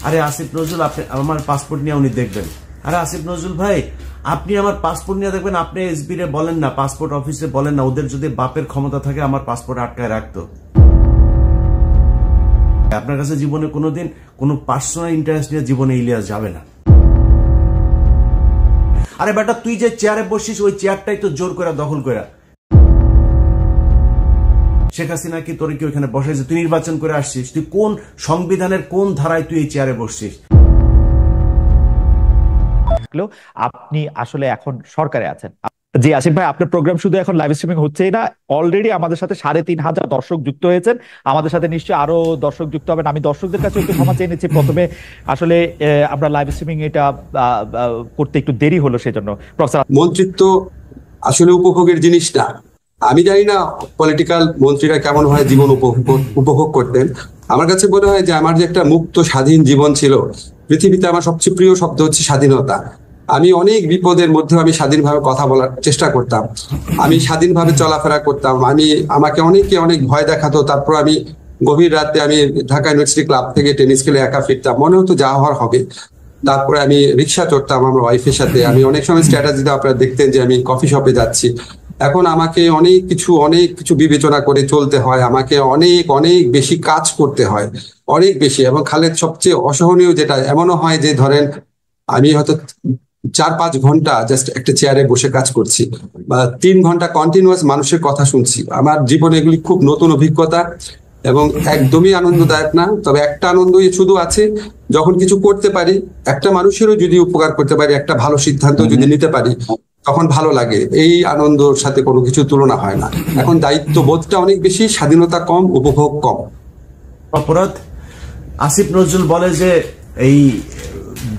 আরে আসিফ নজরুল, আপনি আমার পাসপোর্ট নিয়ে উনি দেখবেন। আরে আসিফ নজরুল ভাই, আপনি আমার পাসপোর্ট নিয়ে দেখবেন, আপনি এসবি রে বলেন না, পাসপোর্ট অফিসে বলেন না, ওদের যদি বাপের ক্ষমতা থাকে আমার পাসপোর্ট আটকায় রাখতো। আপনার কাছে জীবনে কোনোদিন কোনো পার্সোনাল ইন্টারেস্ট নিয়ে জীবনে ইলিয়াস যাবে না। আরে বেটা, তুই যে চেয়ারে বসিস ওই চেয়ারটাই তো জোর করে দখল করে। শেখ হাসিনা কি তোর কি ওইখানে বসাইছে? তুই নির্বাচন করে আসছিস, তুই কোন সংবিধানের কোন ধারায় তুই এই চেয়ারে বসছিস? আপনি আসলে এখন সরকারে আছেন। জি আসিফ ভাই, আপনার প্রোগ্রাম শুধু এখন লাইভ স্ট্রিমিং হচ্ছেই না, অলরেডি আমাদের সাথে 3,500 দর্শক যুক্ত হয়েছেন। আমাদের সাথে নিশ্চয়ই আরো দর্শক যুক্ত হবেন। আমি দর্শকদের কাছে একটু ক্ষমা চেয়ে নিচ্ছি, প্রথমে আসলে আমরা লাইভ স্ট্রিমিং এটা করতে একটু দেরি হলো, সেজন্য। প্রফেসর, মন্ত্রিত্ব আসলে উপভোগের জিনিস না। আমি জানি না পলিটিক্যাল মন্ত্রীরা কেমন হয় জীবন উপভোগ করতেন। আমার কাছে মনে হয় যে আমার যে একটা মুক্ত স্বাধীন জীবন ছিল, পৃথিবীতে আমার সবচেয়ে প্রিয় শব্দ হচ্ছে স্বাধীনতা। আমি অনেক বিপদের মধ্যে আমি স্বাধীনভাবে কথা বলার চেষ্টা করতাম, আমি স্বাধীনভাবে চলাফেরা করতাম। আমাকে অনেকে অনেক ভয় দেখাতো, তারপর আমি গভীর রাতে আমি ঢাকা ইউনিভার্সিটি ক্লাব থেকে টেনিস খেলে একা ফিরতাম, মনে হতো যা হওয়ার হবে। তারপরে আমি রিক্সা চড়তাম আমার ওয়াইফের সাথে। আমি অনেক সময় স্ট্র্যাটেজিতে আপনারা দেখতেন যে আমি কফি শপে যাচ্ছি। এখন আমাকে অনেক কিছু বিবেচনা করে চলতে হয়, আমাকে অনেক অনেক বেশি কাজ করতে হয়, অনেক বেশি। এবং খালেদ, সবচেয়ে অসহনীয় যেটা এমনও হয় যে ধরেন আমি হয়তো 4-5 ঘন্টা জাস্ট একটা চেয়ারে বসে কাজ করছি, বা 3 ঘন্টা কন্টিনিউয়াস মানুষের কথা শুনছি। আমার জীবনে এগুলি খুব নতুন অভিজ্ঞতা এবং একদমই আনন্দদায়ক না। তবে একটা আনন্দই শুধু আছে, যখন কিছু করতে পারি, একটা মানুষেরও যদি উপকার করতে পারি, একটা ভালো সিদ্ধান্ত যদি নিতে পারি, তখন ভালো লাগে। এই আনন্দের সাথে কোনো কিছু তুলনা হয় না। এখন দায়িত্ববোধটা অনেক বেশি, স্বাধীনতা কম, উপভোগ কম। অপরাধ আসিফ নজরুল বলে যে এই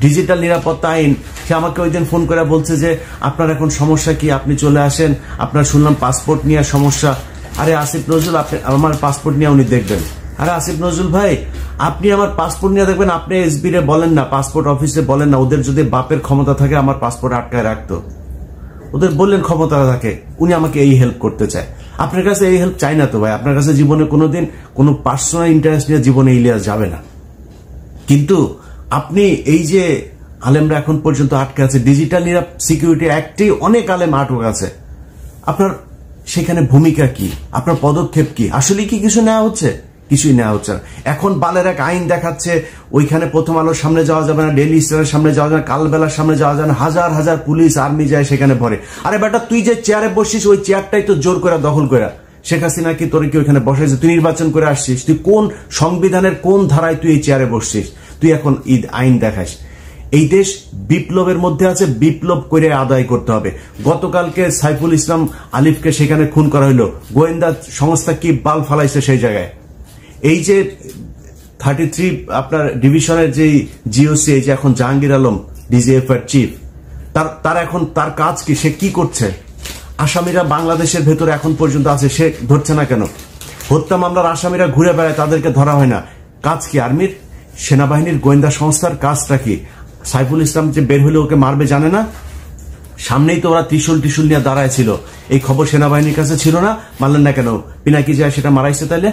ডিজিটাল নিরাপত্তা আইন, সে আমাকে ওই দিন ফোন করে বলছে যে আপনার এখন সমস্যা কি, আপনি চলে আসেন, আপনার শুনলাম পাসপোর্ট নিয়ে সমস্যা। আরে আসিফ নজরুল, আপনি আমার পাসপোর্ট নিয়ে উনি দেখবেন। আরে আসিফ নজরুল ভাই, আপনি আমার পাসপোর্ট নিয়ে দেখবেন, আপনি এসবি রে বলেন না, পাসপোর্ট অফিসে বলেন না, ওদের যদি বাপের ক্ষমতা থাকে আমার পাসপোর্ট আটকায় রাখতো। ওদের বললেন ক্ষমতা থাকে, উনি আমাকে এই হেল্প করতে চায়। আপনার কাছে এই হেল্প চাই না তো ভাই। আপনার কাছে জীবনে কোনোদিন কোনো পার্সোনাল ইন্টারেস্ট নিয়ে জীবনে ইলিয়াস যাবে না। কিন্তু আপনি এই যে আলেমরা এখন পর্যন্ত আটকে আছে, ডিজিটাল সিকিউরিটি অ্যাক্টে অনেক আলেম আটক আছে, আপনার সেখানে ভূমিকা কি? আপনার পদক্ষেপ কি? আসলে কি কিছু নেওয়া হচ্ছে? কিছুই নেওয়া হচ্ছে না। এখন বালের এক আইন দেখাচ্ছে, ওইখানে প্রথম আলোর সামনে যাওয়া যাবে না, ডেইলি স্টারের সামনে যাওয়া যাবে না, কালবেলার সামনে যাওয়া যাবে না, হাজার হাজার পুলিশ আর্মি যায় সেখানে ভরে। আরে বেটা, তুই যে চেয়ারে বসিস ওই চেয়ারটাই তো জোর করে দখল করে। শেখ হাসিনা কি তোর কি ওইখানে বসাইছে? তুই নির্বাচন করে আসছিস, তুই কোন সংবিধানের কোন ধারায় তুই এই চেয়ারে বসছিস? তুই এখন আইন দেখাস। এই দেশ বিপ্লবের মধ্যে আছে, বিপ্লব করে আদায় করতে হবে। গতকালকে সাইফুল ইসলাম আলিফকে সেখানে খুন করা হইলো, গোয়েন্দা সংস্থা কি বাল ফালাইছে সেই জায়গায়। এই যে 33 আপনার ডিভিশনের যে জিওসি, এই যে এখন জাহাঙ্গীর আলম ডিজিএফ এর চিফ, তার এখন তার কাজ কি? সে কি করছে? আসামিরা বাংলাদেশের ভেতরে এখন পর্যন্ত আছে, সে ধরছে না কেন? হত্যা মামলার আসামিরা ঘুরে বেড়ায়, তাদেরকে ধরা হয় না। কাজ কি আর্মির, সেনাবাহিনীর, গোয়েন্দা সংস্থার কাজটা কি? সাইফুল ইসলাম যে বের হলে ওকে মারবে জানে না? সামনেই তো ওরা ত্রিশূল নিয়ে দাঁড়ায় ছিল। এই খবর সেনাবাহিনীর কাছে ছিল না, মানলেন না কেন? পিনাকি যায় সেটা মারাইছে তাইলে।